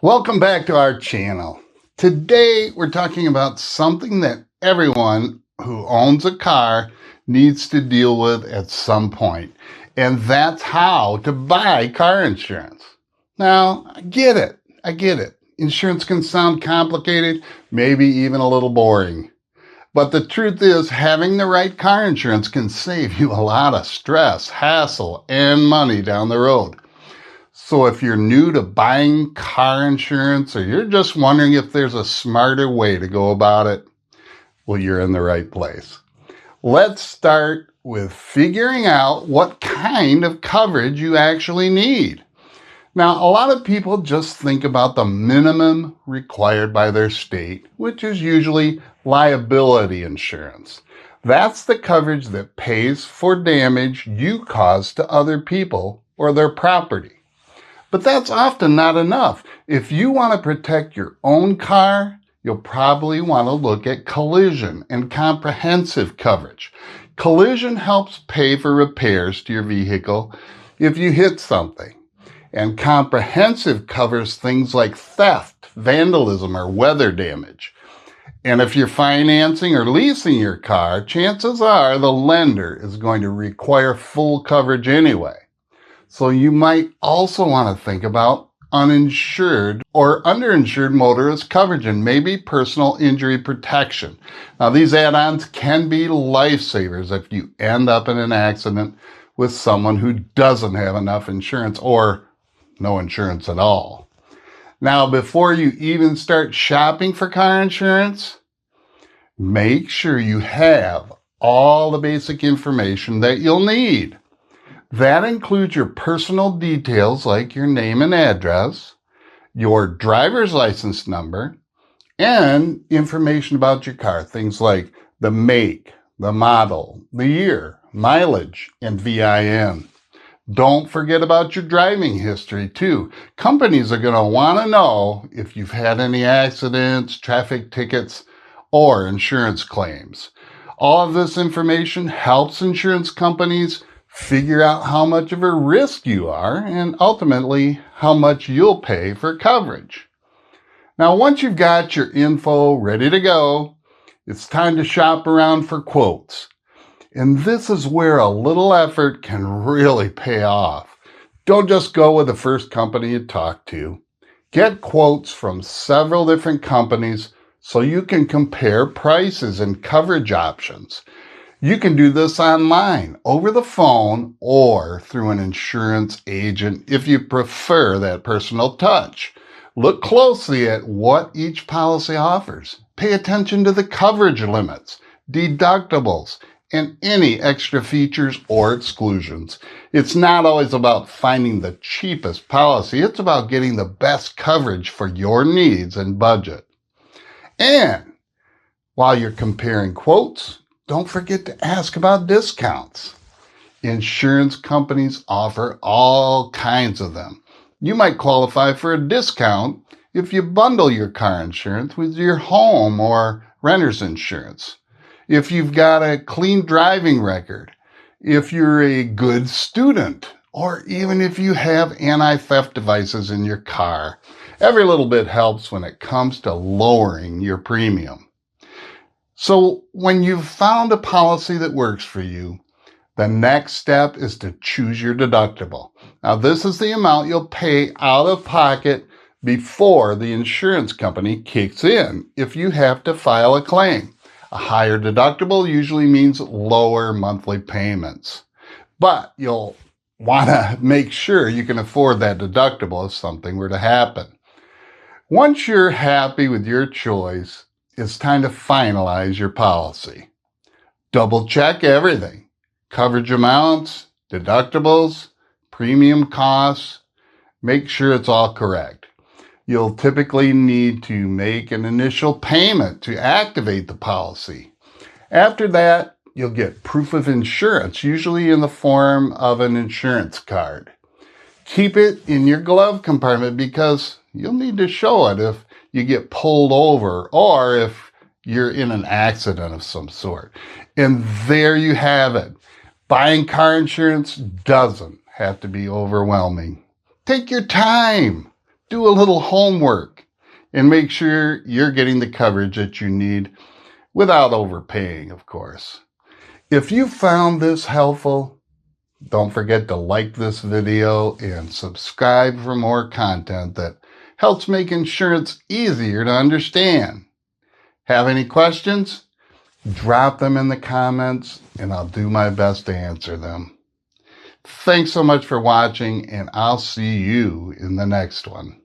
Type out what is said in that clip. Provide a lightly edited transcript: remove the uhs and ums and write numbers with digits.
Welcome back to our channel. Today we're talking about something that everyone who owns a car needs to deal with at some point, and that's how to buy car insurance. Now, I get it. Insurance can sound complicated, maybe even a little boring. But the truth is, having the right car insurance can save you a lot of stress, hassle, and money down the road. So if you're new to buying car insurance or you're just wondering if there's a smarter way to go about it, well, you're in the right place. Let's start with figuring out what kind of coverage you actually need. Now, a lot of people just think about the minimum required by their state, which is usually liability insurance. That's the coverage that pays for damage you cause to other people or their property. But that's often not enough. If you want to protect your own car, you'll probably want to look at collision and comprehensive coverage. Collision helps pay for repairs to your vehicle if you hit something. And comprehensive covers things like theft, vandalism, or weather damage. And if you're financing or leasing your car, chances are the lender is going to require full coverage anyway. So you might also want to think about uninsured or underinsured motorist coverage and maybe personal injury protection. Now, these add-ons can be lifesavers if you end up in an accident with someone who doesn't have enough insurance or no insurance at all. Now, before you even start shopping for car insurance, make sure you have all the basic information that you'll need. That includes your personal details like your name and address, your driver's license number, and information about your car, things like the make, the model, the year, mileage, and VIN. Don't forget about your driving history too. Companies are going to want to know if you've had any accidents, traffic tickets, or insurance claims. All of this information helps insurance companies figure out how much of a risk you are and ultimately how much you'll pay for coverage. Now, once you've got your info ready to go, it's time to shop around for quotes. And this is where a little effort can really pay off. Don't just go with the first company you talk to. Get quotes from several different companies so you can compare prices and coverage options. You can do this online, over the phone, or through an insurance agent if you prefer that personal touch. Look closely at what each policy offers. Pay attention to the coverage limits, deductibles, and any extra features or exclusions. It's not always about finding the cheapest policy. It's about getting the best coverage for your needs and budget. And while you're comparing quotes, don't forget to ask about discounts. Insurance companies offer all kinds of them. You might qualify for a discount if you bundle your car insurance with your home or renter's insurance. If you've got a clean driving record, if you're a good student, or even if you have anti-theft devices in your car. Every little bit helps when it comes to lowering your premium. So when you've found a policy that works for you, the next step is to choose your deductible. Now, this is the amount you'll pay out of pocket before the insurance company kicks in if you have to file a claim. A higher deductible usually means lower monthly payments. But you'll want to make sure you can afford that deductible if something were to happen. Once you're happy with your choice, it's time to finalize your policy. Double check everything. Coverage amounts, deductibles, premium costs. Make sure it's all correct. You'll typically need to make an initial payment to activate the policy. After that, you'll get proof of insurance, usually in the form of an insurance card. Keep it in your glove compartment because you'll need to show it if you get pulled over or if you're in an accident of some sort. And there you have it. Buying car insurance doesn't have to be overwhelming. Take your time. do a little homework and make sure you're getting the coverage that you need without overpaying, of course. If you found this helpful, don't forget to like this video and subscribe for more content that helps make insurance easier to understand. Have any questions? Drop them in the comments and I'll do my best to answer them. Thanks so much for watching, and I'll see you in the next one.